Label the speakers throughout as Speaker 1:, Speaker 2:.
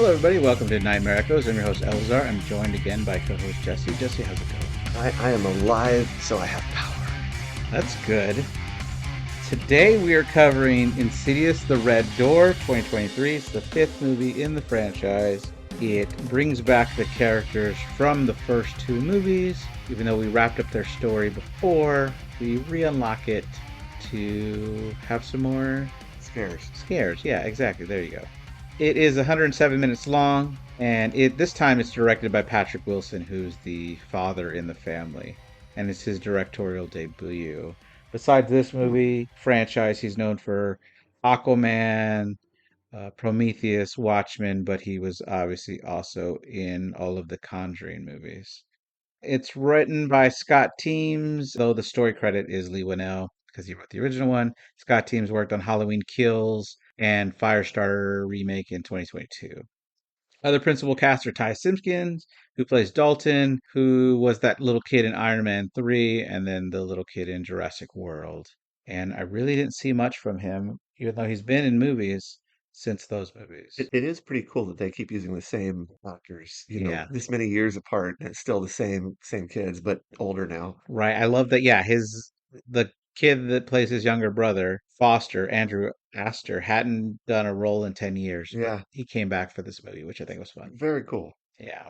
Speaker 1: Hello, everybody. Welcome to Nightmare Echoes. I'm your host, Eleazar. I'm joined again by co-host Jesse. Jesse, how's it going?
Speaker 2: I am alive, so I have power.
Speaker 1: That's good. Today we are covering Insidious The Red Door 2023. It's the fifth movie in the franchise. It brings back the characters from the first two movies. Even though we wrapped up their story before, we re-unlock it to have some more
Speaker 2: Scares.
Speaker 1: scares. Yeah, exactly. There you go. It is 107 minutes long, and this time it's directed by Patrick Wilson, who's the father in the family, and it's his directorial debut. Besides this
Speaker 2: Hmm.
Speaker 1: movie franchise, he's known for Aquaman, Prometheus, Watchmen, but he was obviously also in all of the Conjuring movies. It's written by Scott Teems, though the story credit is Lee Winnell because he wrote the original one. Scott Teems worked on Halloween Kills and Firestarter remake in 2022. Other principal cast are Ty Simpkins, who plays Dalton, who was that little kid in Iron Man 3, and then the little kid in Jurassic World. And I really didn't see much from him, even though he's been in movies since those movies.
Speaker 2: It is pretty cool that they keep using the same actors,
Speaker 1: Yeah.
Speaker 2: this many years apart, and it's still the same kids, but older now.
Speaker 1: Right. I love that. Yeah, the kid that plays his younger brother, Foster, Andrew Astor, hadn't done a role in 10 years, but
Speaker 2: Yeah,
Speaker 1: he came back for this movie, which I think was fun.
Speaker 2: very cool.
Speaker 1: Yeah.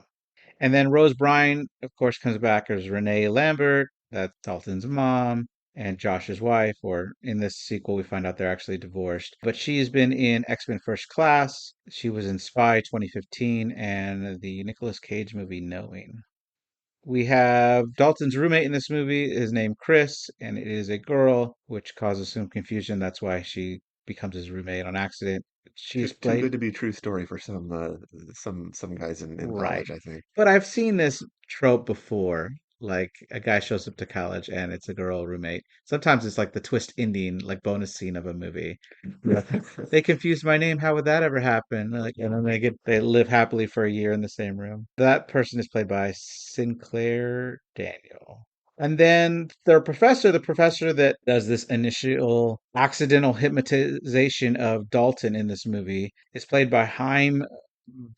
Speaker 1: And then Rose Byrne, of course, comes back as Renee Lambert, that's Dalton's mom, and Josh's wife, or in this sequel, we find out they're actually divorced. But she's been in X-Men First Class. She was in Spy 2015 and the Nicolas Cage movie Knowing. We have Dalton's roommate in this movie is named Chris, and it is a girl, which causes some confusion. That's why she becomes his roommate on accident.
Speaker 2: Too
Speaker 1: She's
Speaker 2: too
Speaker 1: played
Speaker 2: good to be true story for some guys in
Speaker 1: right.
Speaker 2: college, I think.
Speaker 1: But I've seen this trope before. Like a guy shows up to college and it's a girl roommate. Sometimes it's like the twist ending, like bonus scene of a movie. Yeah. They confused my name. How would that ever happen? Like, and then they live happily for a year in the same room. That person is played by Sinclair Daniel. And then the professor that does this initial accidental hypnotization of Dalton in this movie, is played by Haim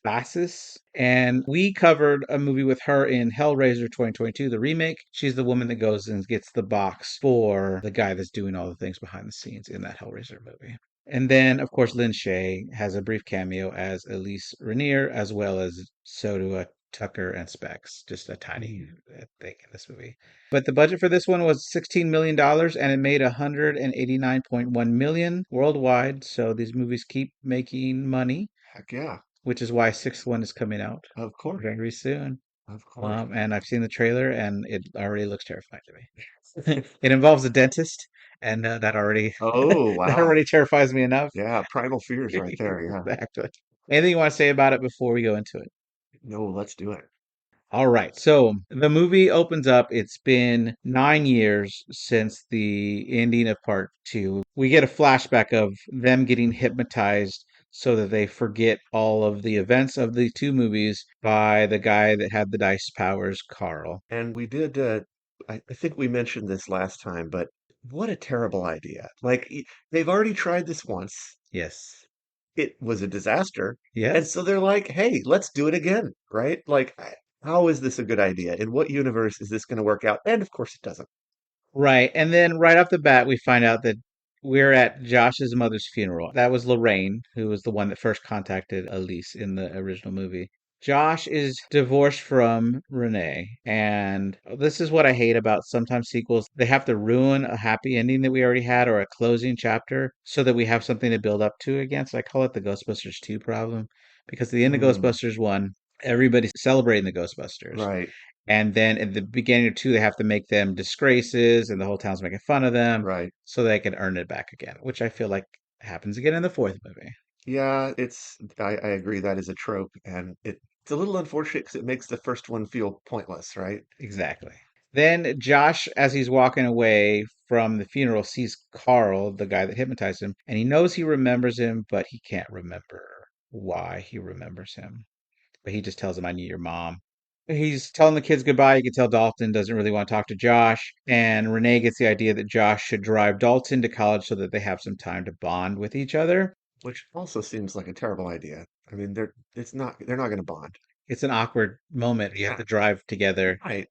Speaker 1: Bassis. And we covered a movie with her in Hellraiser 2022, the remake. She's the woman that goes and gets the box for the guy that's doing all the things behind the scenes in that Hellraiser movie. And then, of course, Lynn Shay has a brief cameo as Elise Rainier, as well as so do Tucker and Specs, just a tiny
Speaker 2: Mm.
Speaker 1: thing in this movie. But the budget for this one was $16 million, and it made 189.1 million worldwide. So these movies keep making money,
Speaker 2: Heck yeah,
Speaker 1: which is why a sixth one is coming out
Speaker 2: of course,
Speaker 1: very soon.
Speaker 2: of course.
Speaker 1: And I've seen the trailer, and it already looks terrifying to me. It involves a dentist, and that already
Speaker 2: Oh,
Speaker 1: that
Speaker 2: wow.
Speaker 1: already terrifies me enough.
Speaker 2: Yeah, primal fears right there. Yeah.
Speaker 1: Exactly. Anything you want to say about it before we go into it?
Speaker 2: No, let's do it.
Speaker 1: All right. So the movie opens up. It's been 9 years since the ending of part two. We get a flashback of them getting hypnotized so that they forget all of the events of the two movies by the guy that had the dice powers, Carl.
Speaker 2: And we did, I think we mentioned this last time, but what a terrible idea. Like, they've already tried this once.
Speaker 1: Yes.
Speaker 2: It was a disaster. And
Speaker 1: Yes.
Speaker 2: so they're like, hey, let's do it again, right? Like, how is this a good idea? In what universe is this going to work out? And of course it doesn't.
Speaker 1: Right. And then right off the bat, we find out that we're at Josh's mother's funeral. That was Lorraine, who was the one that first contacted Elise in the original movie. Josh is divorced from Renee. And this is what I hate about sometimes sequels. They have to ruin a happy ending that we already had or a closing chapter so that we have something to build up to against. I call it the Ghostbusters 2 problem. Because at the end of
Speaker 2: Mm,
Speaker 1: Ghostbusters 1, everybody's celebrating the Ghostbusters.
Speaker 2: right,
Speaker 1: And then at the beginning of two, they have to make them disgraces, and the whole town's making fun of them,
Speaker 2: right.
Speaker 1: so they can earn it back again, which I feel like happens again in the fourth movie.
Speaker 2: Yeah, I agree that is a trope. And it's a little unfortunate because it makes the first one feel pointless, right?
Speaker 1: Exactly. Then Josh, as he's walking away from the funeral, sees Carl, the guy that hypnotized him, and he knows he remembers him, but he can't remember why he remembers him. But he just tells him, "I need your mom." He's telling the kids goodbye. You can tell Dalton doesn't really want to talk to Josh. And Renee gets the idea that Josh should drive Dalton to college so that they have some time to bond with each other.
Speaker 2: which also seems like a terrible idea. I mean, they're not going to bond.
Speaker 1: It's an awkward moment. You have
Speaker 2: Yeah,
Speaker 1: to drive together.
Speaker 2: right.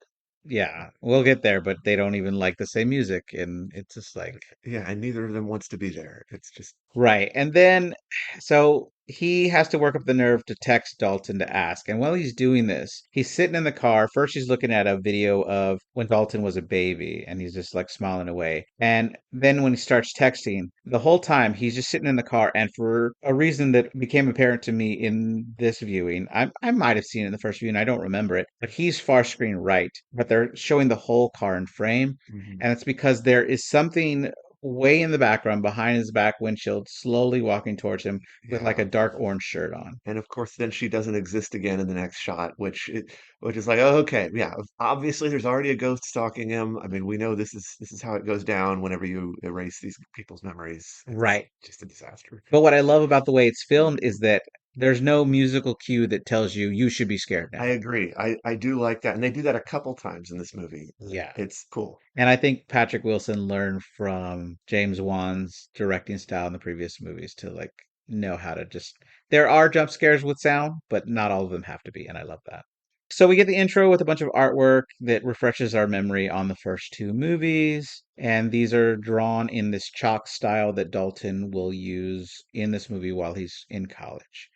Speaker 1: Yeah, we'll get there, but they don't even like the same music, and it's just like,
Speaker 2: Yeah, and neither of them wants to be there. It's just,
Speaker 1: right. And then, so he has to work up the nerve to text Dalton to ask. And while he's doing this, he's sitting in the car. First, he's looking at a video of when Dalton was a baby, and he's just like smiling away. And then when he starts texting, the whole time he's just sitting in the car. And for a reason that became apparent to me in this viewing, I might have seen it in the first viewing, I don't remember it, but he's far screen right, but they're showing the whole car in frame.
Speaker 2: mhm.
Speaker 1: And it's because there is something way in the background behind his back windshield, slowly walking towards him with like a
Speaker 2: Yeah.
Speaker 1: dark orange shirt on.
Speaker 2: And of course, then she doesn't exist again in the next shot, which is like, oh, okay, yeah. Obviously, there's already a ghost stalking him. I mean, we know this is how it goes down whenever you erase these people's memories. It's
Speaker 1: Right.
Speaker 2: just a disaster.
Speaker 1: But what I love about the way it's filmed is that there's no musical cue that tells you you should be scared
Speaker 2: I
Speaker 1: now.
Speaker 2: agree. I do like that, and they do that a couple times in this movie.
Speaker 1: Yeah.
Speaker 2: It's cool.
Speaker 1: And I think Patrick Wilson learned from James Wan's directing style in the previous movies to like know how to just there are jump scares with sound, but not all of them have to be, and I love that. So we get the intro with a bunch of artwork that refreshes our memory on the first two movies, and these are drawn in this chalk style that Dalton will use in this movie while he's in college.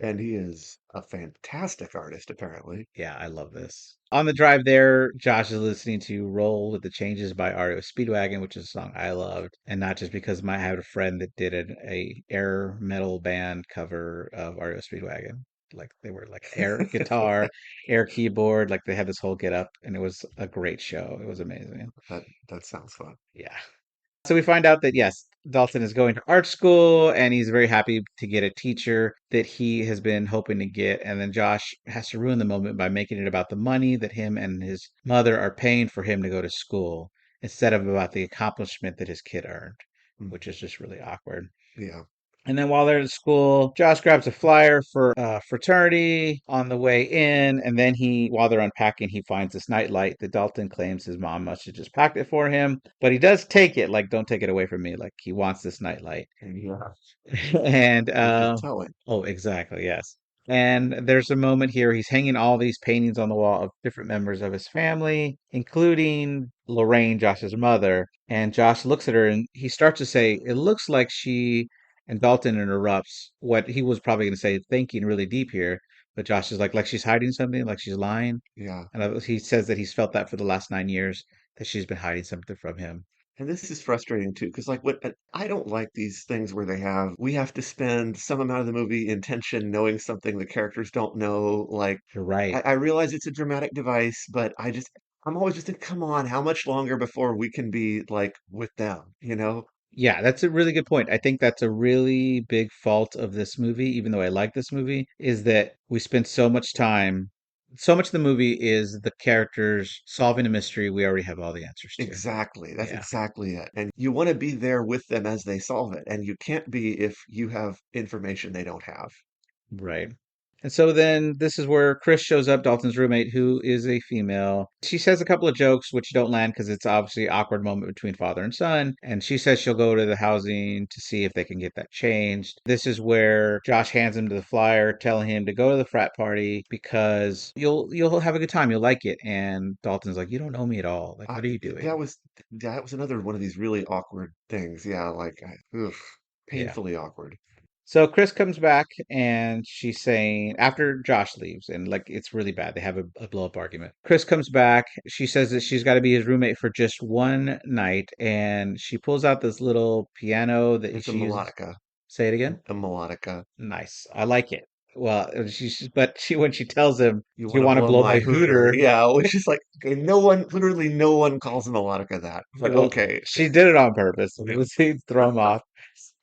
Speaker 2: And he is a fantastic artist, apparently.
Speaker 1: Yeah, I love this. On the drive there, Josh is listening to Roll with the Changes by REO Speedwagon, which is a song I loved. And not just because I had a friend that did a air metal band cover of REO Speedwagon. Like they were like air guitar, air keyboard, like they had this whole get up and it was a great show. It was amazing.
Speaker 2: That sounds fun.
Speaker 1: Yeah. So we find out that yes, Dalton is going to art school and he's very happy to get a teacher that he has been hoping to get. And then Josh has to ruin the moment by making it about the money that him and his mother are paying for him to go to school instead of about the accomplishment that his kid earned, which
Speaker 2: Mhm.
Speaker 1: is just really awkward.
Speaker 2: Yeah.
Speaker 1: And then while they're at school, Josh grabs a flyer for a fraternity on the way in. And then while they're unpacking, he finds this nightlight that Dalton claims his mom must have just packed it for him. But he does take it, like, don't take it away from me. Like, he wants this nightlight.
Speaker 2: Yeah.
Speaker 1: and,
Speaker 2: Which is telling.
Speaker 1: oh, exactly, yes. And there's a moment here, he's hanging all these paintings on the wall of different members of his family, including Lorraine, Josh's mother. And Josh looks at her and he starts to say, it looks like she and Dalton interrupts what he was probably going to say, thinking really deep here. But Josh is like she's hiding something, like she's lying.
Speaker 2: Yeah.
Speaker 1: And he says that he's felt that for the last 9 years, that she's been hiding something from him.
Speaker 2: And this is frustrating too, because like what I don't like these things where we have to spend some amount of the movie in tension knowing something the characters don't know. Like
Speaker 1: You're right.
Speaker 2: I realize it's a dramatic device, but I'm always just thinking, come on, how much longer before we can be like with them, you know?
Speaker 1: Yeah, that's a really good point. I think that's a really big fault of this movie, even though I like this movie, is that we spend so much time, so much of the movie is the characters solving a mystery we already have all the answers to.
Speaker 2: Exactly. That's
Speaker 1: Yeah.
Speaker 2: exactly it. And you want to be there with them as they solve it, and you can't be if you have information they don't have.
Speaker 1: Right. And so then this is where Chris shows up, Dalton's roommate, who is a female. She says a couple of jokes which don't land because it's obviously an awkward moment between father and son. And she says she'll go to the housing to see if they can get that changed. This is where Josh hands him to the flyer, telling him to go to the frat party because you'll have a good time, you'll like it. And Dalton's like, you don't know me at all. Like,
Speaker 2: I,
Speaker 1: what are you doing?
Speaker 2: that was another one of these really awkward things. Yeah, ugh,
Speaker 1: Yeah.
Speaker 2: painfully awkward.
Speaker 1: So Chris comes back and she's saying after Josh leaves and like it's really bad. They have a blow up argument. Chris comes back. She says that she's got to be his roommate for just one night, and she pulls out this little piano that
Speaker 2: It's a
Speaker 1: she uses.
Speaker 2: melodica,
Speaker 1: Say it again.
Speaker 2: a melodica.
Speaker 1: Nice. I like it. Well, but she when she tells him,
Speaker 2: You
Speaker 1: "Do you
Speaker 2: want to
Speaker 1: want to
Speaker 2: blow
Speaker 1: blow
Speaker 2: my
Speaker 1: my
Speaker 2: hooter?
Speaker 1: hooter?"
Speaker 2: Yeah, which is like okay, no one, literally no one calls a melodica that. But
Speaker 1: Well,
Speaker 2: okay,
Speaker 1: she did it on purpose. It
Speaker 2: yeah,
Speaker 1: was to throw him off.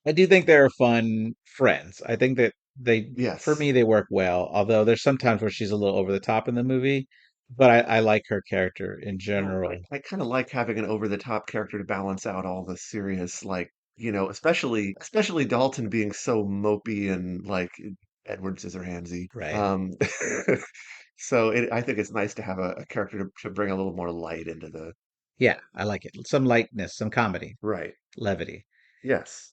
Speaker 1: I do think they're fun friends. I think that for
Speaker 2: yes.
Speaker 1: me, they work well. Although there's sometimes where she's a little over the top in the movie, but I like her character in
Speaker 2: Well,
Speaker 1: general.
Speaker 2: I kind of like having an over-the-top character to balance out all the serious, like, especially Dalton being so mopey and like Edward Scissorhandsy.
Speaker 1: Right.
Speaker 2: So I think it's nice to have a character to bring a little more light into the
Speaker 1: Yeah, I like it. Some lightness, some comedy,
Speaker 2: right.
Speaker 1: levity.
Speaker 2: Yes.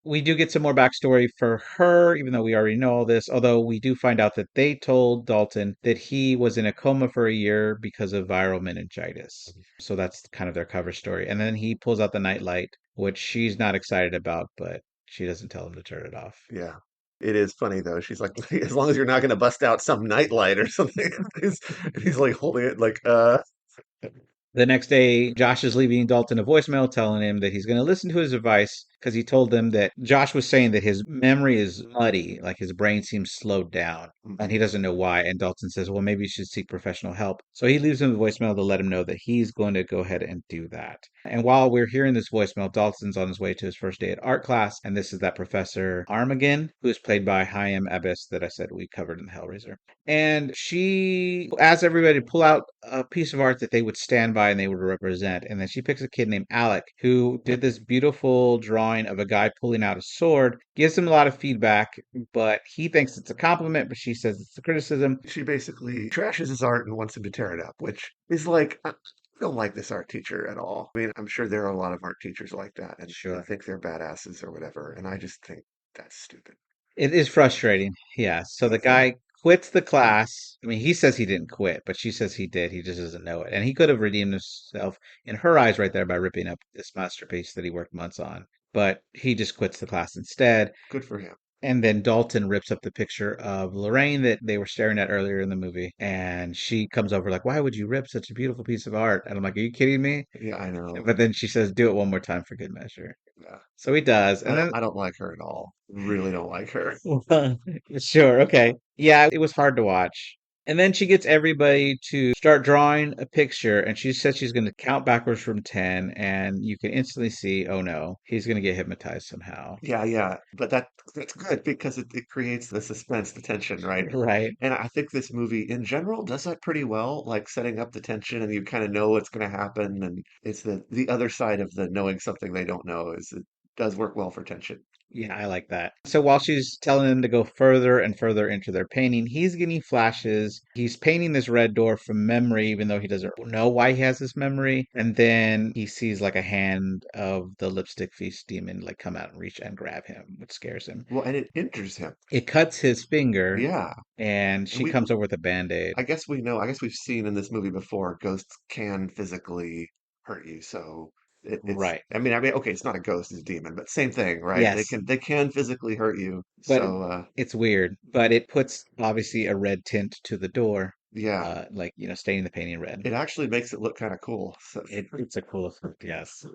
Speaker 1: We do get some more backstory for her, even though we already know all this. Although we do find out that they told Dalton that he was in a coma for a year because of viral meningitis. So that's kind of their cover story. And then he pulls out the nightlight, which she's not excited about, but she doesn't tell him to turn it off.
Speaker 2: Yeah. It is funny though. She's like, as long as you're not going to bust out some nightlight or something. He's like holding it like,
Speaker 1: The next day, Josh is leaving Dalton a voicemail telling him that he's going to listen to his advice because he told them that Josh was saying that his memory is muddy, like his brain seems slowed down, and he
Speaker 2: mhm.
Speaker 1: doesn't know why. And Dalton says, well, maybe you should seek professional help. So he leaves him the voicemail to let him know that he's going to go ahead and do that. And while we're hearing this voicemail, Dalton's on his way to his first day at art class. And this is that Professor Armageddon, who is played by Hayam Abyss that I said we covered in the Hellraiser. And she asks everybody to pull out a piece of art that they would stand by and they would represent. And then she picks a kid named Alec who did this beautiful drawing of a guy pulling out a sword, gives him a lot of feedback, but he thinks it's a compliment, but she says it's a criticism.
Speaker 2: She basically trashes his art and wants him to tear it up, which is like, I don't like this art teacher at all. I mean, I'm sure there are a lot of art teachers like that and
Speaker 1: Sure.
Speaker 2: think they're badasses or whatever. And I just think that's stupid.
Speaker 1: It is frustrating. Yeah. So the
Speaker 2: Okay.
Speaker 1: guy quits the class. I mean, he says he didn't quit, but she says he did. He just doesn't know it. And he could have redeemed himself in her eyes right there by ripping up this masterpiece that he worked months on. But he just quits the class instead.
Speaker 2: Good for him.
Speaker 1: And then Dalton rips up the picture of Lorraine that they were staring at earlier in the movie. And she comes over like, why would you rip such a beautiful piece of art? And I'm like, are you kidding me?
Speaker 2: Yeah, I know.
Speaker 1: But then she says, do it one more time for good measure.
Speaker 2: Yeah.
Speaker 1: So he does. And then
Speaker 2: I don't like her at all. Really don't like her.
Speaker 1: sure, okay. Yeah, it was hard to watch. And then she gets everybody to start drawing a picture, and she says she's going to count backwards from 10, and you can instantly see, oh no, he's going to get hypnotized somehow.
Speaker 2: Yeah, yeah. But that's good because it creates the suspense, the tension, right?
Speaker 1: Right.
Speaker 2: And I think this movie in general does that pretty well, like setting up the tension and you kind of know what's going to happen. And it's the other side of the knowing something they don't know is it does work well for tension.
Speaker 1: Yeah, I like that. So while she's telling them to go further and further into their painting, he's getting flashes. He's painting this red door from memory, even though he doesn't know why he has this memory. And then he sees like a hand of the lipstick feast demon like come out and reach and grab him, which scares him.
Speaker 2: Well, and it injures him.
Speaker 1: It cuts his finger,
Speaker 2: Yeah.
Speaker 1: and
Speaker 2: And
Speaker 1: she comes over with a band-aid.
Speaker 2: I guess we've seen in this movie before, ghosts can physically hurt you. So
Speaker 1: Right.
Speaker 2: I mean, okay, it's not a ghost, it's a demon, but same thing, right?
Speaker 1: Yes,
Speaker 2: They can physically hurt you.
Speaker 1: but
Speaker 2: So,
Speaker 1: it's weird. But it puts obviously a red tint to the door,
Speaker 2: yeah,
Speaker 1: like staining the painting red.
Speaker 2: it actually makes it look kind of cool. So,
Speaker 1: It's a cool effect, yes.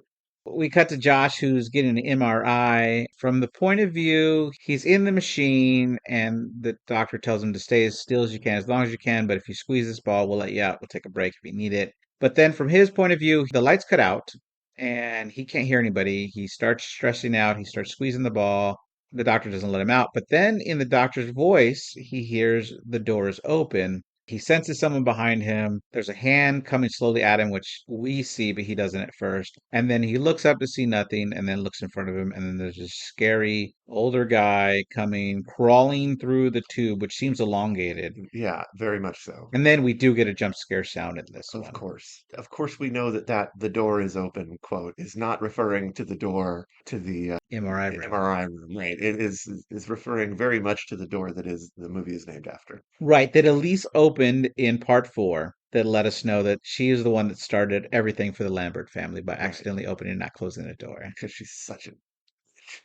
Speaker 1: We cut to Josh, who's getting an MRI. From the point of view, he's in the machine, and the doctor tells him to stay as still as you can, as long as you can. But if you squeeze this ball, we'll let you out. We'll take a break if you need it. But then, from his point of view, the lights cut out, and he can't hear anybody. He starts stressing out. He starts squeezing the ball. The doctor doesn't let him out. But then, in the doctor's voice, he hears the door is open. He senses someone behind him. There's a hand coming slowly at him, which we see, but he doesn't at first. And then he looks up to see nothing and then looks in front of him. And then there's this scary older guy coming, crawling through the tube, which seems elongated.
Speaker 2: yeah, very much so.
Speaker 1: And then we do get a jump scare sound in this one.
Speaker 2: Of course, we know that the door is open quote is not referring to the door to the
Speaker 1: MRI room.
Speaker 2: MRI room, right? It is referring very much to the door that is the movie is named after.
Speaker 1: Right, that Elise opened in part four that let us know that she is the one that started everything for the Lambert family by
Speaker 2: Right.
Speaker 1: accidentally opening and not closing the door.
Speaker 2: Because she's such a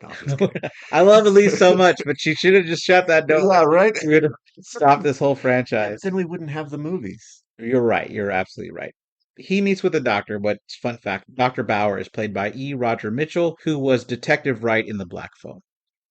Speaker 2: no, I'm just kidding.
Speaker 1: I love Elise so much, but she should have just shut that door.
Speaker 2: Yeah, right.
Speaker 1: She would have stopped this whole
Speaker 2: Yeah, but
Speaker 1: franchise.
Speaker 2: then we wouldn't have the movies.
Speaker 1: You're right. You're absolutely right. He meets with the doctor, but fun fact, Dr. Bauer is played by E. Roger Mitchell, who was Detective Wright in the Black Phone.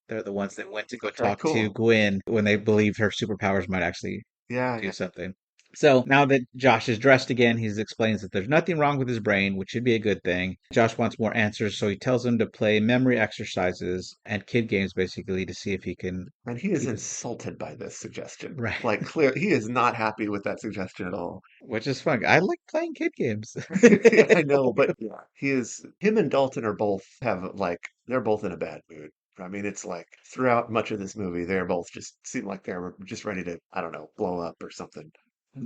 Speaker 1: They're the ones that went to go
Speaker 2: Okay,
Speaker 1: talk to
Speaker 2: cool.
Speaker 1: Gwen when they believed her superpowers might actually
Speaker 2: Yeah,
Speaker 1: do
Speaker 2: yeah.
Speaker 1: something. So now that Josh is dressed again, he explains that there's nothing wrong with his brain, which should be a good thing. Josh wants more answers, so he tells him to play memory exercises and kid games basically to see if he can
Speaker 2: And he is
Speaker 1: keep his
Speaker 2: insulted by this suggestion.
Speaker 1: right,
Speaker 2: Like, clear, he is not happy with that suggestion at all.
Speaker 1: which is fun. I like playing kid games.
Speaker 2: Yeah, I know, but yeah, him and Dalton are both have like they're both in a bad mood. I mean, it's like throughout much of this movie, they're both just seem like they're just ready to, I don't know, blow up or something.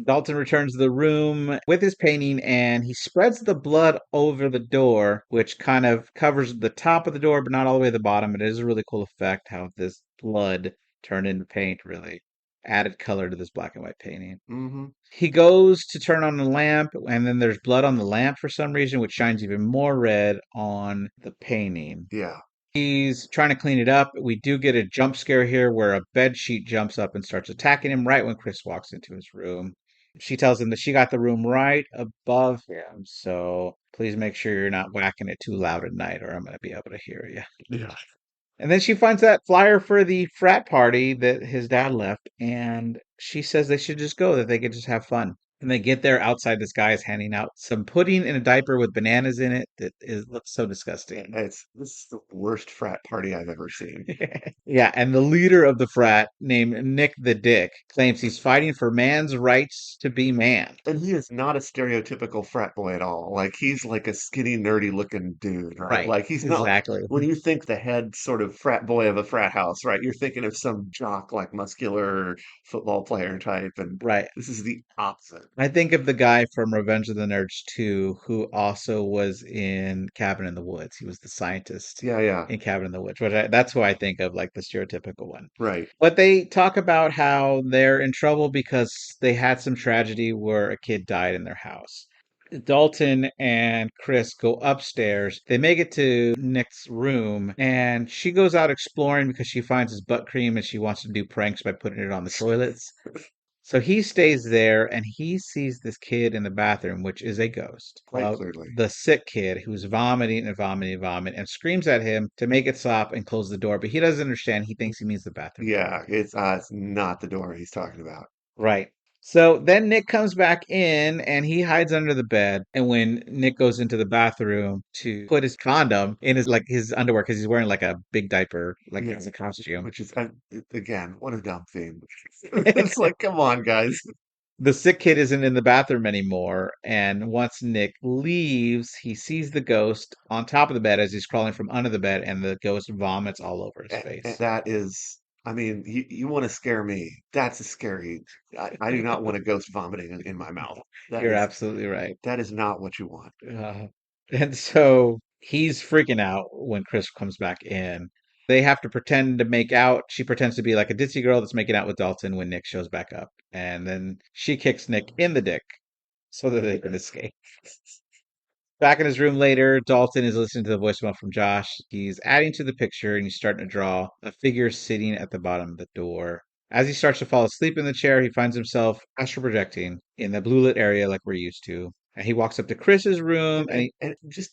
Speaker 1: Dalton returns to the room with his painting and he spreads the blood over the door, which kind of covers the top of the door, but not all the way to the bottom. It is a really cool effect how this blood turned into paint really added color to this black and white painting.
Speaker 2: Hmm.
Speaker 1: He goes to turn on the lamp, and then there's blood on the lamp for some reason, which shines even more red on the painting.
Speaker 2: Yeah.
Speaker 1: He's trying to clean it up. We do get a jump scare here where a bed sheet jumps up and starts attacking him right when Chris walks into his room. She tells him that she got the room right above him, so please make sure you're not whacking it too loud at night or I'm going to be able to hear you.
Speaker 2: Yeah.
Speaker 1: And then she finds that flyer for the frat party that his dad left, and she says they should just go, that they could just have fun. And they get there outside, this guy is handing out some pudding in a diaper with bananas in it that looks so disgusting.
Speaker 2: This is the worst frat party I've ever seen.
Speaker 1: Yeah, and the leader of the frat, named Nick the Dick, claims he's fighting for man's rights to be man.
Speaker 2: And he is not a stereotypical frat boy at all. Like he's like a skinny, nerdy looking dude, right?
Speaker 1: Right,
Speaker 2: Like he's not
Speaker 1: exactly.
Speaker 2: when you think the head sort of frat boy of a frat house, right? You're thinking of some jock, like muscular football player type, and
Speaker 1: Right.
Speaker 2: this is the opposite.
Speaker 1: I think of the guy from Revenge of the Nerds 2 who also was in Cabin in the Woods. He was the scientist
Speaker 2: Yeah, yeah,
Speaker 1: in Cabin in the Woods, that's who I think of, like the stereotypical one.
Speaker 2: right.
Speaker 1: But they talk about how they're in trouble because they had some tragedy where a kid died in their house. Dalton and Chris go upstairs. They make it to Nick's room, and she goes out exploring because she finds his butt cream and she wants to do pranks by putting it on the toilets. So he stays there and he sees this kid in the bathroom, which is a ghost.
Speaker 2: Quite
Speaker 1: Well,
Speaker 2: clearly.
Speaker 1: the sick kid who's vomiting and vomiting and vomiting and screams at him to make it stop and close the door. But he doesn't understand. He thinks he means the bathroom door.
Speaker 2: Yeah, it's not the door he's talking about.
Speaker 1: Right. So then Nick comes back in and he hides under the bed. And when Nick goes into the bathroom to put his condom in his underwear because he's wearing like a big diaper, like
Speaker 2: Yeah,
Speaker 1: as a costume.
Speaker 2: which is again, what a dumb theme. It's like, come on, guys.
Speaker 1: The sick kid isn't in the bathroom anymore, and once Nick leaves, he sees the ghost on top of the bed as he's crawling from under the bed, and the ghost vomits all over his
Speaker 2: And
Speaker 1: face.
Speaker 2: that is, I mean, you want to scare me. That's a scary. I do not want a ghost vomiting in my mouth.
Speaker 1: You're absolutely right.
Speaker 2: That is not what you want.
Speaker 1: Uh, and so he's freaking out when Chris comes back in. They have to pretend to make out. She pretends to be like a ditzy girl that's making out with Dalton when Nick shows back up. And then she kicks Nick in the dick so that they can escape. Back in his room later, Dalton is listening to the voicemail from Josh. He's adding to the picture and he's starting to draw a figure sitting at the bottom of the door. As he starts to fall asleep in the chair, he finds himself astral projecting in the blue lit area like we're used to. And he walks up to Chris's room and he,
Speaker 2: And just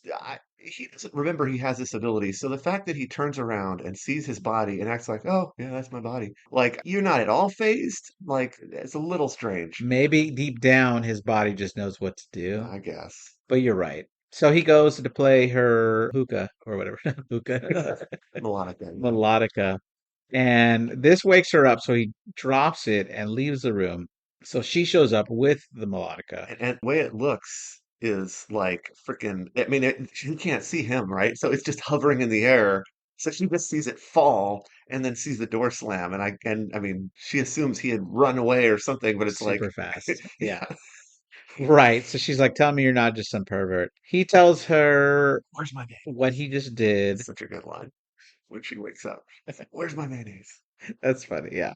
Speaker 2: he doesn't remember he has this ability. So the fact that he turns around and sees his body and acts like, "Oh, yeah, that's my body," like you're not at all phased. Like it's a little strange,
Speaker 1: maybe deep down his body just knows what to do.
Speaker 2: I guess.
Speaker 1: But you're right. So he goes to play her hookah or whatever. Hookah.
Speaker 2: Melodic, yeah.
Speaker 1: Melodica. And this wakes her up, so he drops it and leaves the room. So she shows up with the melodica.
Speaker 2: And the way it looks is like freaking. I mean, she can't see him, right? So it's just hovering in the air. So she just sees it fall and then sees the door slam. And I mean, she assumes he had run away or something, but it's like,
Speaker 1: Super fast.
Speaker 2: yeah,
Speaker 1: Yeah. Right. So she's like, tell me you're not just some pervert. He tells her
Speaker 2: where's my mayonnaise?
Speaker 1: what he just did.
Speaker 2: Such a good line when she wakes up. Where's my mayonnaise?
Speaker 1: That's funny. Yeah.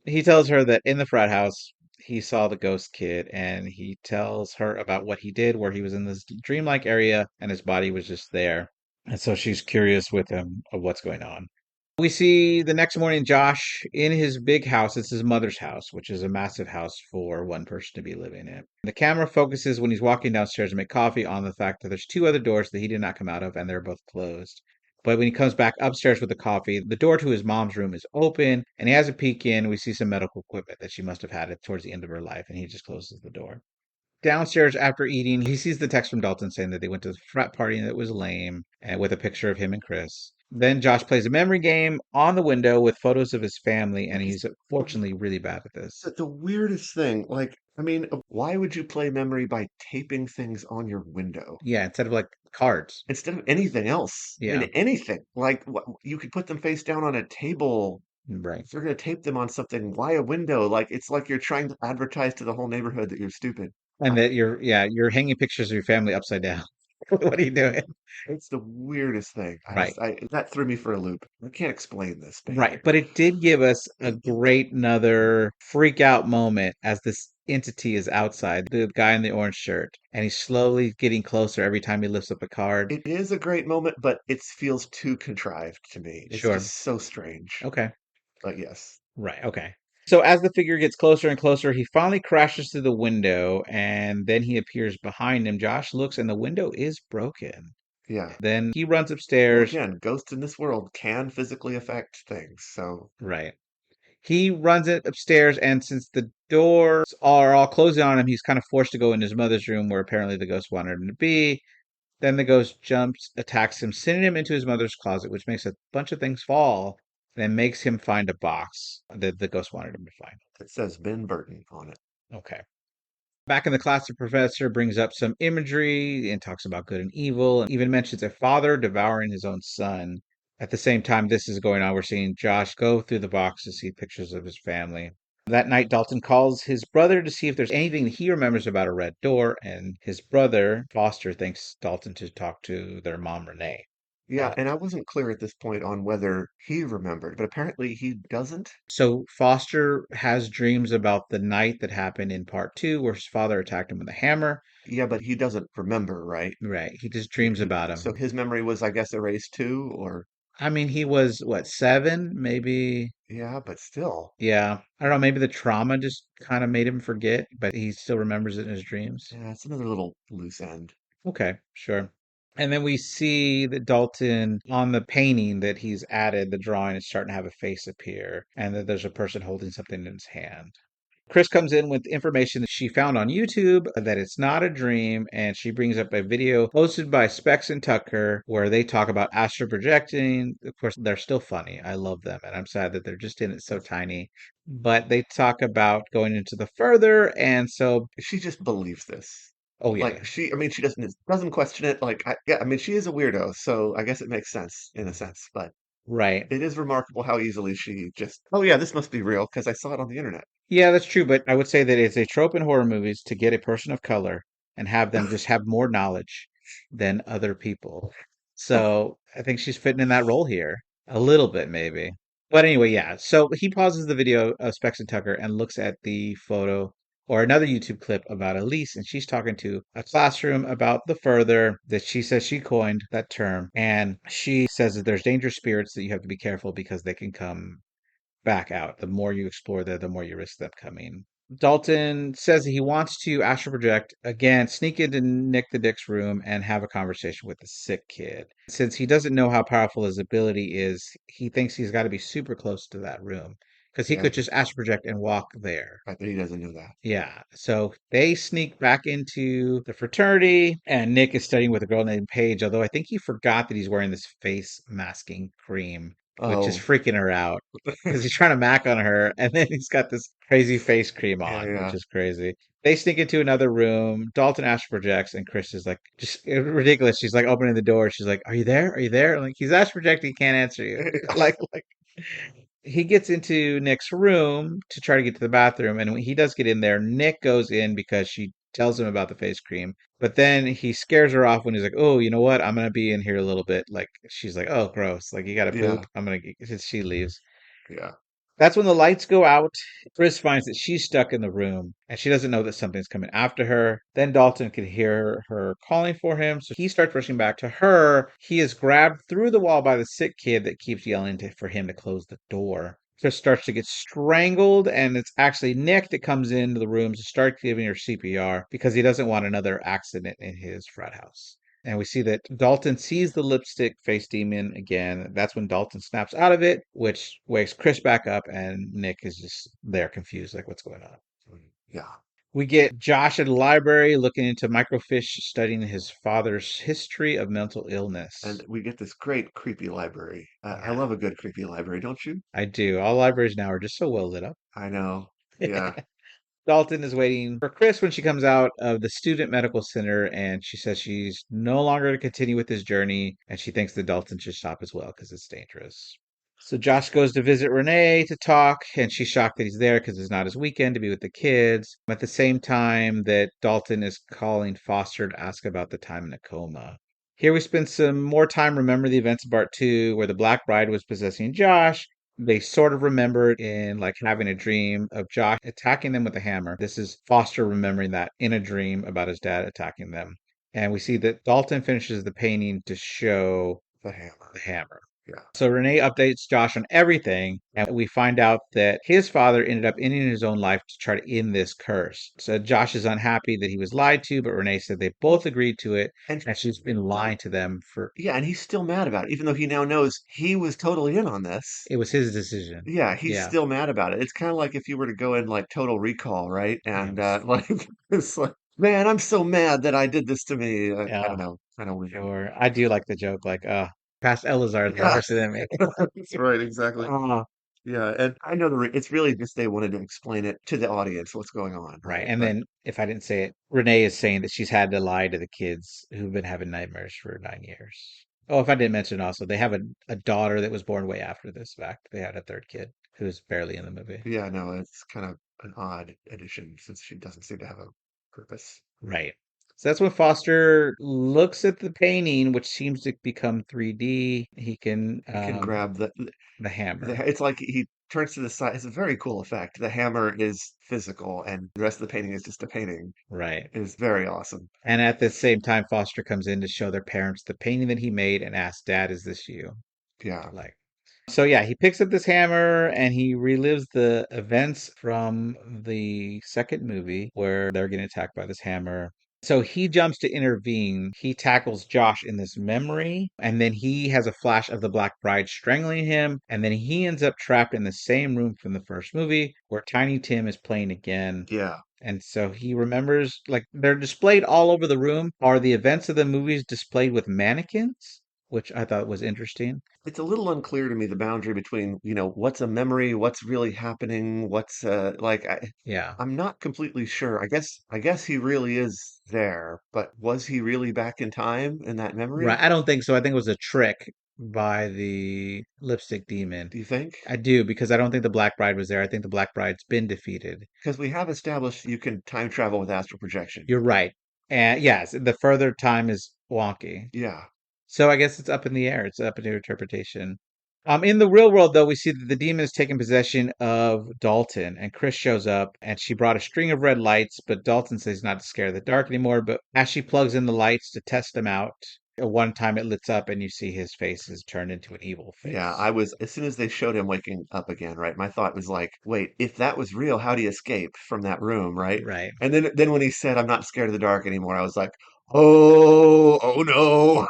Speaker 1: He tells her that in the frat house, he saw the ghost kid and he tells her about what he did, where he was in this dreamlike area and his body was just there. And so she's curious with him of what's going on. We see the next morning Josh in his big house. It's his mother's house, which is a massive house for one person to be living in. The camera focuses when he's walking downstairs to make coffee on the fact that there's two other doors that he did not come out of and they're both closed. But when he comes back upstairs with the coffee, the door to his mom's room is open and he has a peek in. We see some medical equipment that she must have had it towards the end of her life and he just closes the door. Downstairs after eating, he sees the text from Dalton saying that they went to the frat party and it was lame, and with a picture of him and Chris. Then Josh plays a memory game on the window with photos of his family, and
Speaker 2: Which is
Speaker 1: he's fortunately really bad at this.
Speaker 2: the weirdest thing. Like, I mean, why would you play memory by taping things on your window?
Speaker 1: Yeah, instead of like cards.
Speaker 2: Instead of anything else. I mean,
Speaker 1: Yeah,
Speaker 2: anything. Like, what, you could put them face down on a table.
Speaker 1: Right.
Speaker 2: If you're going to tape them on something, why a window? Like it's like you're trying to advertise to the whole neighborhood that you're stupid.
Speaker 1: And that you're hanging pictures of your family upside down. What are you doing?
Speaker 2: It's the weirdest thing.
Speaker 1: Right.
Speaker 2: That threw me for a loop. I can't explain this
Speaker 1: Right.
Speaker 2: behavior.
Speaker 1: But it did give us a great another freak out moment as this entity is outside, the guy in the orange shirt, and he's slowly getting closer every time he lifts up a card.
Speaker 2: It is a great moment, but it feels too contrived to me. It's
Speaker 1: Sure.
Speaker 2: just so strange.
Speaker 1: Okay.
Speaker 2: But yes.
Speaker 1: Right. Okay. So as the figure gets closer and closer, he finally crashes through the window and then he appears behind him. Josh looks and the window is broken.
Speaker 2: Yeah.
Speaker 1: Then he runs
Speaker 2: Well,
Speaker 1: upstairs.
Speaker 2: again, ghosts in this world can physically affect things. So,
Speaker 1: Right. He runs it upstairs, and since the doors are all closing on him, he's kind of forced to go in his mother's room where apparently the ghost wanted him to be. Then the ghost jumps, attacks him, sending him into his mother's closet, which makes a bunch of things fall, and then makes him find a box that the ghost wanted him to find.
Speaker 2: it says Ben Burton on it.
Speaker 1: Okay. Back in the class, the professor brings up some imagery and talks about good and evil, and even mentions a father devouring his own son. At the same time this is going on, we're seeing Josh go through the box to see pictures of his family. That night, Dalton calls his brother to see if there's anything that he remembers about a red door, and his brother, Foster, thinks Dalton to talk to their mom, Renee.
Speaker 2: Yeah,
Speaker 1: Uh,
Speaker 2: and I wasn't clear at this point on whether he remembered, but apparently he doesn't.
Speaker 1: so Foster has dreams about the night that happened in part two, where his father attacked him with a hammer.
Speaker 2: Yeah, but he doesn't remember, right?
Speaker 1: Right, he just dreams about
Speaker 2: So
Speaker 1: him.
Speaker 2: his memory was, I guess, erased too, or
Speaker 1: I mean, he was what, 7, maybe?
Speaker 2: yeah, but still,
Speaker 1: Yeah. I don't know, maybe the trauma just kind of made him forget, but he still remembers it in his dreams.
Speaker 2: yeah, it's another little loose end.
Speaker 1: Okay, sure. And then we see that Dalton on the painting that he's added, the drawing is starting to have a face appear, and that there's a person holding something in his hand. Chris comes in with information that she found on YouTube that it's not a dream, and she brings up a video posted by Specs and Tucker where they talk about astral projecting. Of course, they're still funny. I love them, and I'm sad that they're just in it so tiny. But they talk about going into the further, and so,
Speaker 2: She just believes this.
Speaker 1: oh
Speaker 2: Like
Speaker 1: yeah,
Speaker 2: I mean, she doesn't question it. Yeah, I mean, she is a weirdo, so I guess it makes sense in a sense. But
Speaker 1: right.
Speaker 2: it is remarkable how easily she just, oh yeah, this must be real because I saw it on the internet.
Speaker 1: Yeah, that's true, but I would say that it's a trope in horror movies to get a person of color and have them just have more knowledge than other people. So I think she's fitting in that role here. A little bit, maybe. But anyway, yeah. So he pauses the video of Specs and Tucker and looks at the photo or another YouTube clip about Elise, and she's talking to a classroom about the further that she says she coined that term. And she says that there's dangerous spirits that you have to be careful because they can come back out. The more you explore there, the more you risk them coming. Dalton says that he wants to astral project again, sneak into Nick the Dick's room and have a conversation with the sick kid. Since he doesn't know how powerful his ability is, he thinks he's got to be super close to that room because he
Speaker 2: Yeah,
Speaker 1: could just astral project and walk there.
Speaker 2: I bet he doesn't know that.
Speaker 1: Yeah. So they sneak back into the fraternity, and Nick is studying with a girl named Paige, although I think he forgot that he's wearing this face masking cream, which is
Speaker 2: Oh,
Speaker 1: freaking her out because he's trying to mac on her, and then he's got this crazy face cream
Speaker 2: yeah,
Speaker 1: on, which
Speaker 2: yeah,
Speaker 1: is crazy. They sneak into another room. Dalton astral projects, and Chris is like, just ridiculous. She's like opening the door. She's like, "Are you there? Are you there?" I'm like, he's astral projecting. He can't answer you. Like he gets into Nick's room to try to get to the bathroom, and when he does get in there, Nick goes in because she tells him about the face cream. But then he scares her off when he's like, "Oh, you know what? I'm gonna be in here a little bit." Like she's like, "Oh, gross! Like you gotta
Speaker 2: yeah,
Speaker 1: poop." She leaves.
Speaker 2: yeah.
Speaker 1: That's when the lights go out. Chris finds that she's stuck in the room and she doesn't know that something's coming after her. Then Dalton can hear her calling for him, so he starts rushing back to her. He is grabbed through the wall by the sick kid that keeps yelling for him to close the door. Chris starts to get strangled, and it's actually Nick that comes into the room to start giving her CPR because he doesn't want another accident in his frat house. And we see that Dalton sees the lipstick face demon again. That's when Dalton snaps out of it, which wakes Chris back up, and Nick is just there confused, like, what's going on?
Speaker 2: Yeah.
Speaker 1: We get Josh at the library looking into microfiche, studying his father's history of mental
Speaker 2: And
Speaker 1: illness.
Speaker 2: we get this great creepy library. I
Speaker 1: Yeah,
Speaker 2: love a good creepy library, don't you?
Speaker 1: I do. All libraries now are just so well lit up.
Speaker 2: I know. Yeah.
Speaker 1: Dalton is waiting for Chris when she comes out of the student medical center, and she says she's no longer to continue with his journey, and she thinks that Dalton should stop as well because it's dangerous. So Josh goes to visit Renee to talk, and she's shocked that he's there because it's not his weekend to be with the kids. At the same time that Dalton is calling Foster to ask about the time in a coma. Here we spend some more time remembering the events of part two, where the Black Bride was possessing Josh. They sort of remembered in like having a dream of Josh attacking them with a hammer. This is Foster remembering that in a dream about his dad attacking them. And we see that Dalton finishes the painting to show
Speaker 2: The hammer.
Speaker 1: the hammer.
Speaker 2: Yeah.
Speaker 1: So Renee updates Josh on everything, and we find out that his father ended up ending his own life to try to end this curse. So Josh is unhappy that he was lied to, but Renee said they both agreed to it,
Speaker 2: And
Speaker 1: and she's been lying to them for
Speaker 2: yeah, and he's still mad about it, even though he now knows he was totally in on this.
Speaker 1: it was his decision.
Speaker 2: Yeah, he's
Speaker 1: Yeah.
Speaker 2: still mad about it. It's kind of like if you were to go in like Total Recall, right? And
Speaker 1: Yes.
Speaker 2: like it's like, man, I'm so mad that I did this to me. I don't
Speaker 1: Yeah.
Speaker 2: know, kind of weird.
Speaker 1: Sure. I do like the joke, like, past Eleazar is
Speaker 2: Yeah,
Speaker 1: worse than me.
Speaker 2: that's right, exactly.
Speaker 1: Uh,
Speaker 2: Yeah, and I know it's really just they wanted to explain it to the audience what's going on,
Speaker 1: right.
Speaker 2: right?
Speaker 1: And
Speaker 2: But
Speaker 1: then if I didn't say it, Renee is saying that she's had to lie to the kids who've been having nightmares for 9 years. Oh, if I didn't mention also, they have a daughter that was born way after this fact. They had a third kid who's barely in the movie.
Speaker 2: yeah, no, it's kind of an odd addition since she doesn't seem to have a purpose.
Speaker 1: Right. So that's when Foster looks at the painting, which seems to become 3D. He can,
Speaker 2: He can grab
Speaker 1: the hammer.
Speaker 2: it's like he turns to the side. It's a very cool effect. The hammer is physical, and the rest of the painting is just a painting.
Speaker 1: Right.
Speaker 2: It is very awesome.
Speaker 1: And at the same time, Foster comes in to show their parents the painting that he made and asks, Dad, is this you?
Speaker 2: Yeah,
Speaker 1: Like, so yeah, he picks up this hammer and he relives the events from the second movie where they're getting attacked by this hammer. So he jumps to intervene. He tackles Josh in this memory, and then he has a flash of the Black Bride strangling him, and then he ends up trapped in the same room from the first movie where Tiny Tim is playing again.
Speaker 2: yeah.
Speaker 1: And so he remembers, like, they're displayed all over the room. Are the events of the movies displayed with mannequins? Which I thought was interesting.
Speaker 2: It's a little unclear to me the boundary between, what's a memory, what's really happening, what's like
Speaker 1: Yeah.
Speaker 2: I'm not completely sure. I guess he really is there, but was he really back in time in that
Speaker 1: Right.
Speaker 2: memory?
Speaker 1: I don't think so. I think it was a trick by the lipstick demon.
Speaker 2: Do you think?
Speaker 1: I do, because I don't think the Black Bride was there. I think the Black Bride's been defeated.
Speaker 2: Because we have established you can time travel with astral projection.
Speaker 1: You're right. And yes, the further time is wonky.
Speaker 2: Yeah.
Speaker 1: So I guess it's up in the air. It's up in your interpretation. In the real world, though, we see that the demon has taken possession of Dalton, and Chris shows up, and she brought a string of red lights, but Dalton says he's not scared of the dark anymore. But as she plugs in the lights to test them out, at one time it lights up, and you see his face is turned into an evil
Speaker 2: Yeah,
Speaker 1: face.
Speaker 2: as soon as they showed him waking up again, right? My thought was like, wait, if that was real, how'd he escape from that room, right?
Speaker 1: Right.
Speaker 2: And then when he said, I'm not scared of the dark anymore, I was like, oh no.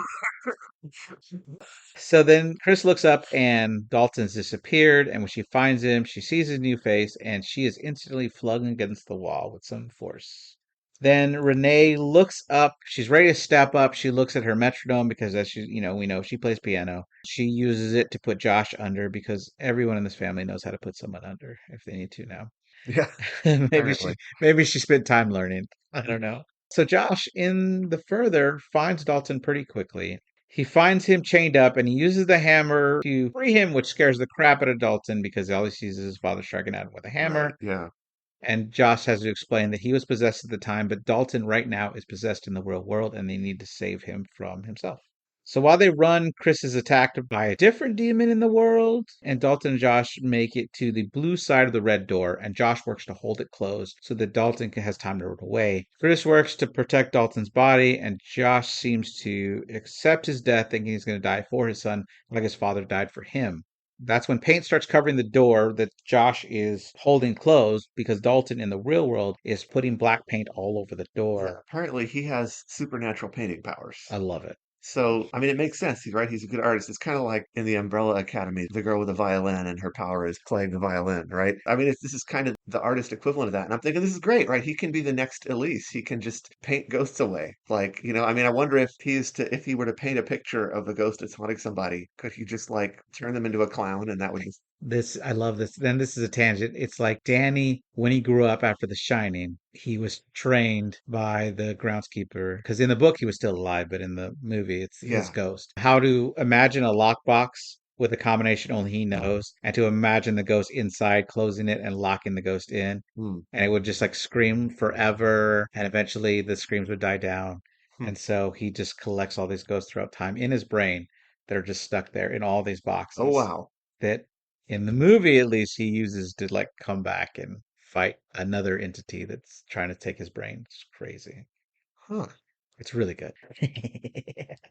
Speaker 1: So then Chris looks up, and Dalton's disappeared. And when she finds him, she sees his new face, and she is instantly flung against the wall with some force. Then Renee looks up. She's ready to step up. She looks at her metronome because, as we know she plays piano. She uses it to put Josh under because everyone in this family knows how to put someone under if they need to now.
Speaker 2: Yeah,
Speaker 1: maybe she
Speaker 2: apparently.
Speaker 1: maybe she spent time learning. I don't know. So Josh, in the further, finds Dalton pretty quickly. He finds him chained up and he uses the hammer to free him, which scares the crap out of Dalton because all he sees is his father striking at him with a
Speaker 2: Right,
Speaker 1: hammer.
Speaker 2: yeah.
Speaker 1: And Josh has to explain that he was possessed at the time, but Dalton right now is possessed in the real world and they need to save him from himself. So while they run, Chris is attacked by a different demon in the world, and Dalton and Josh make it to the blue side of the red door, and Josh works to hold it closed so that has time to run away. Chris works to protect Dalton's body, and Josh seems to accept his death, thinking he's going to die for his son, like his father died for him. That's when paint starts covering the door that Josh is holding closed because Dalton in the real world is putting black paint all over the
Speaker 2: Yeah,
Speaker 1: door.
Speaker 2: apparently he has supernatural painting powers.
Speaker 1: I love it.
Speaker 2: So, I mean, it makes sense, right? He's a good artist. It's kind of like in the Umbrella Academy, the girl with the violin and her power is playing the violin, right? I mean, this is kind of the artist equivalent of that. And I'm thinking this is great, right? He can be the next Elise. He can just paint ghosts away. Like, I mean, I wonder if he were to paint a picture of a ghost that's haunting somebody, could he just like turn them into a clown and that would just,
Speaker 1: This I love this. Then this is a tangent. It's like Danny when he grew up after The Shining, he was trained by the groundskeeper because in the book he was still alive, but in the movie it's his
Speaker 2: yeah,
Speaker 1: ghost. How to imagine a lockbox with a combination only he knows, and to imagine the ghost inside closing it and locking the ghost in.
Speaker 2: Hmm.
Speaker 1: And it would just like scream forever, and eventually the screams would die down.
Speaker 2: Hmm.
Speaker 1: And so he just collects all these ghosts throughout time in his brain that are just stuck there in all these
Speaker 2: Oh
Speaker 1: boxes
Speaker 2: wow.
Speaker 1: that in the movie at least he uses to like come back and fight another entity that's trying to take his brain. It's crazy.
Speaker 2: Huh.
Speaker 1: It's really good.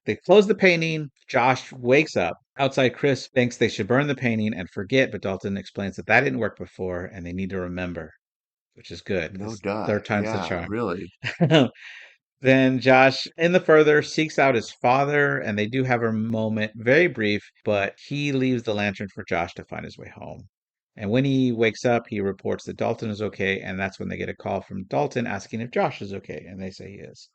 Speaker 1: They close the painting. Josh wakes up. Outside, Chris thinks they should burn the painting and forget, but Dalton explains that that didn't work before and they need to remember, which is good
Speaker 2: No
Speaker 1: because
Speaker 2: duh.
Speaker 1: third time's the
Speaker 2: Yeah,
Speaker 1: charm.
Speaker 2: really.
Speaker 1: Then Josh, in the further, seeks out his father, and they do have a moment, very brief, but he leaves the lantern for Josh to find his way home. And when he wakes up, he reports that Dalton is okay, and that's when they get a call from Dalton asking if Josh is okay, and they say he is.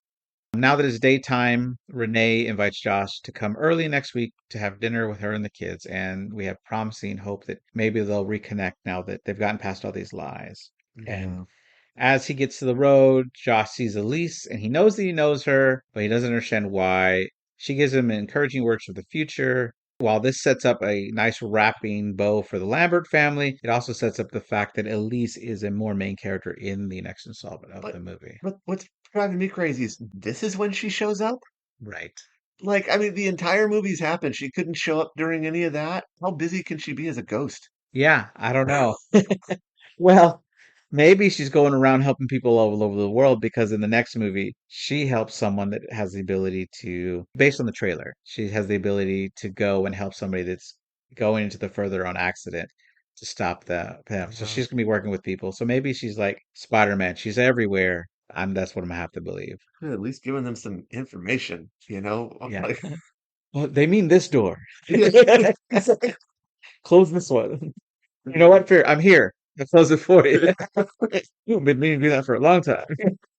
Speaker 1: Now that it's daytime, Renee invites Josh to come early next week to have dinner with her and the kids, and we have promising hope that maybe they'll reconnect now that they've gotten past all these lies. And
Speaker 2: Yeah.
Speaker 1: as he gets to the road, Josh sees Elise and he knows that he knows her, but he doesn't understand why. She gives him encouraging words for the future. While this sets up a nice wrapping bow for the Lambert family, it also sets up the fact that Elise is a more main character in the next installment of
Speaker 2: But
Speaker 1: the movie.
Speaker 2: what's driving me crazy is this is when she shows up?
Speaker 1: Right.
Speaker 2: Like, I mean, the entire movie's happened. She couldn't show up during any of that. How busy can she be as a ghost?
Speaker 1: Yeah, I don't know. Well, maybe she's going around helping people all over the world because in the next movie, she helps someone that has the ability to, based on the trailer, she has the ability to go and help somebody that's going into the further on accident to stop them. So
Speaker 2: Yeah.
Speaker 1: she's gonna be working with people. So maybe she's like Spider-Man. She's everywhere. That's what I'm gonna have to believe.
Speaker 2: At least giving them some information, you know?
Speaker 1: Yeah.
Speaker 2: Like,
Speaker 1: Well, they mean this door.
Speaker 2: yeah.
Speaker 1: Close this one. You know what, Fear? I'm here. I close it for you. You've been meaning to do that for a long time.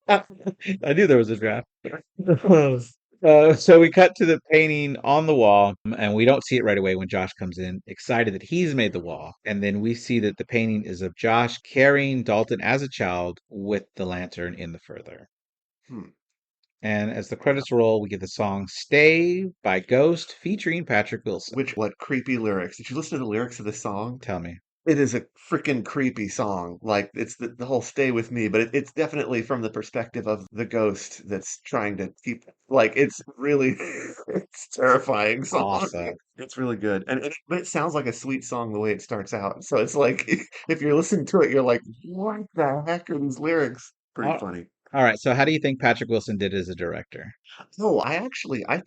Speaker 1: I knew there was a draft. So we cut to the painting on the wall, and we don't see it right away when Josh comes in, excited that he's made the wall. And then we see that the painting is of Josh carrying Dalton as a child with the lantern in the further.
Speaker 2: Hmm.
Speaker 1: And as the credits roll, we get the song Stay by Ghost featuring Patrick Wilson.
Speaker 2: Which, what creepy lyrics. Did you listen to the lyrics of the song?
Speaker 1: Tell me.
Speaker 2: It is a freaking creepy song. Like it's the whole "Stay with Me," but it's definitely from the perspective of the ghost that's trying to keep. Like it's really, it's terrifying song.
Speaker 1: Awesome.
Speaker 2: It's really good, but it sounds like a sweet song the way it starts out. So it's like if you're listening to it, you're like, "What the heck are these lyrics?" Pretty
Speaker 1: All
Speaker 2: funny.
Speaker 1: all right. So how do you think Patrick Wilson did as a director?
Speaker 2: No, I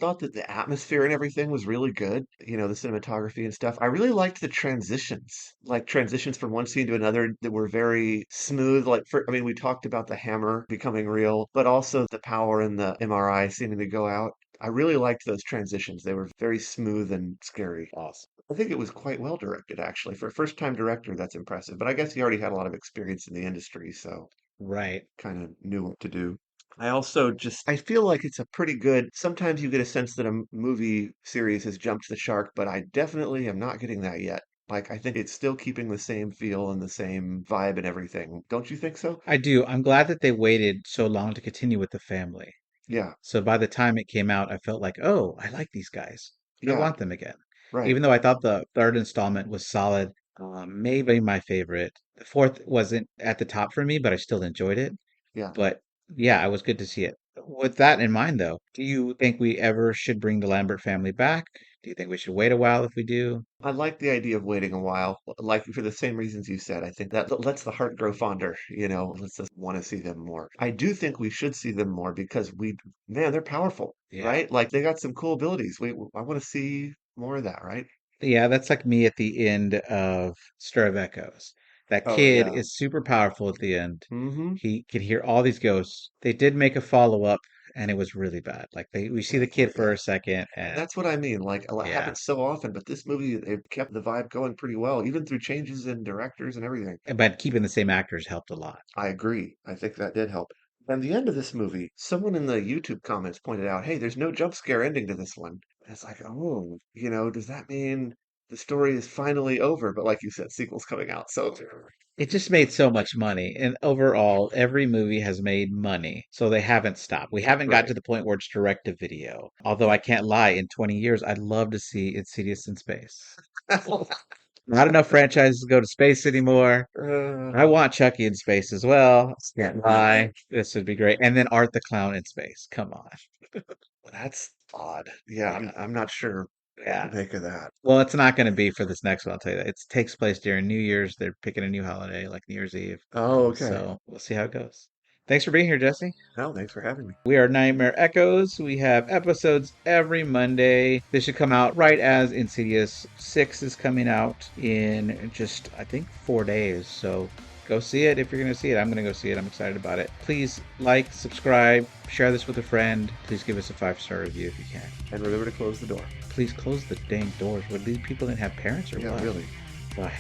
Speaker 2: thought that the atmosphere and everything was really good, you know, the cinematography and stuff. I really liked the transitions, like transitions from one scene to another that were very smooth. I mean, we talked about the hammer becoming real, but also the power in the MRI seeming to go out. I really liked those transitions. They were very smooth and scary.
Speaker 1: Awesome.
Speaker 2: I think it was quite well directed, actually. For a first-time director, that's impressive. But I guess he already had a lot of experience in the industry, so
Speaker 1: Right.
Speaker 2: kind of knew what to do. I feel like it's a pretty good. Sometimes you get a sense that a movie series has jumped the shark, but I definitely am not getting that yet. Like, I think it's still keeping the same feel and the same vibe and everything. Don't you think so?
Speaker 1: I do. I'm glad that they waited so long to continue with the family.
Speaker 2: Yeah,
Speaker 1: So by the time it came out, I felt like, oh, I like these guys. I
Speaker 2: yeah,
Speaker 1: want them again.
Speaker 2: right.
Speaker 1: Even though I thought the third installment was solid, maybe my favorite. The fourth wasn't at the top for me, but I still enjoyed it.
Speaker 2: Yeah.
Speaker 1: But yeah, I was good to see it. With that in mind, though, do you think we ever should bring the Lambert family back? Do you think we should wait a while if we do?
Speaker 2: I like the idea of waiting a while, like for the same reasons you said. I think that lets the heart grow fonder, you know, lets us want to see them more. I do think we should see them more because man, they're powerful,
Speaker 1: Yeah.
Speaker 2: right? Like they got some cool abilities. I want to see more of that, right?
Speaker 1: Yeah, that's like me at the end of Stir of Echoes. That
Speaker 2: Oh
Speaker 1: kid
Speaker 2: yeah.
Speaker 1: is super powerful at the end.
Speaker 2: Mm-hmm.
Speaker 1: He could hear all these ghosts. They did make a follow-up and it was really bad. Like we see the kid for
Speaker 2: Yeah.
Speaker 1: a second
Speaker 2: And
Speaker 1: and
Speaker 2: that's what I mean. Like it
Speaker 1: yeah,
Speaker 2: happens so often, but this movie they've kept the vibe going pretty well, even through changes in directors and everything.
Speaker 1: but keeping the same actors helped a lot.
Speaker 2: I agree. I think that did help. And the end of this movie, someone in the YouTube comments pointed out, hey, there's no jump scare ending to this one. And it's like, oh, you know, does that mean the story is finally over, but like you said, sequels coming out. So
Speaker 1: It just made so much money. And overall, every movie has made money. So they haven't stopped. We haven't got
Speaker 2: right.
Speaker 1: to the point where it's direct to video. Although I can't lie, in 20 years, I'd love to see Insidious in space. Not enough franchises go to space anymore. I
Speaker 2: Uh,
Speaker 1: want Chucky in space as well. Can't lie. This would be great. And then Art the Clown in space. Come on.
Speaker 2: that's odd. Yeah, I'm not sure what to
Speaker 1: Yeah.
Speaker 2: make of that.
Speaker 1: Well, it's not going to be for this next one, I'll tell you that. It takes place during New Year's. They're picking a new holiday, like New Year's Eve.
Speaker 2: Oh, okay.
Speaker 1: So we'll see how it goes. Thanks for being here, Jesse.
Speaker 2: No, thanks for having me.
Speaker 1: We are Nightmare Echoes. We have episodes every Monday. This should come out right as Insidious 6 is coming out in just, I think, 4 days. So go see it if you're going to see it. I'm going to go see it. I'm excited about it. Please like, subscribe, share this with a friend. Please give us a 5-star review if you can.
Speaker 2: And remember to close the door.
Speaker 1: Please close the dang doors. Would these people didn't have parents or
Speaker 2: Yeah,
Speaker 1: what?
Speaker 2: really.
Speaker 1: Bye.